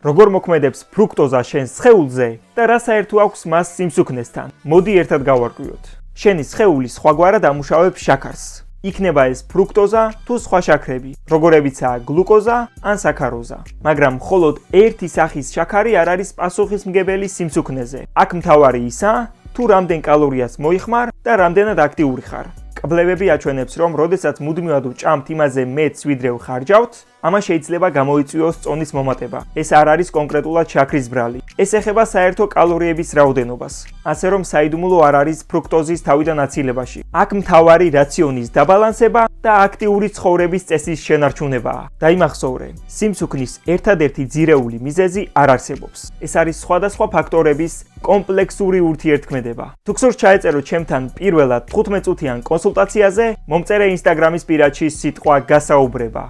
როგორ მოქმედებს ფრუქტოზა შენ სხეულზე და რა საერთო აქვს მას სიმსუქნესთან. მოდი ერთად გავარკვიოთ. შენი სხეული სხვაგვარად ამუშავებს შაქარს. იქნება ეს ფრუქტოზა თუ სხვა შაქრები, როგორებიცაა გლუკოზა ან საქაროზა. მაგრამ მხოლოდ ერთი სახის შაქარი არ არის პასუხისმგებელი სიმსუქნეზე. აქ მთავარი ისაა, თუ რამდენ კალორიას მოიხმარ და რამდენად აქტიური ხარ. კვლევები აჩვენებს, რომ როდესაც მუდმივად ვჭამთ იმაზე მეტს, ვიდრე ვხარჯავთ, ამას შეიძლება გამოიწვიოს წონის მომატება. ეს არ არის კონკრეტულად შაქრის ბრალი. ეს ეხება საერთო კალორიების რაოდენობას. ასე რომ საიდუმლო არ არის ფრუქტოზის თავიდან აცილებაში. აქ მთავარი რაციონის დაბალანსება და აქტიური ცხოვრების წესის შენარჩუნებაა. დაიმახსოვრე, სიმსუქნის ერთადერთი ძირეული მიზეზი არ არსებობს. ეს არის სხვადასხვა ფაქტორების კომპლექსური ურთიერთქმედება. თუ გსურთ ჩაეწეროთ ჩემთან პირველად 15 წუთიან კონსულტაციაზე, მომწერე ინსტაგრამის პირადში სიტყვა გასაუბრება.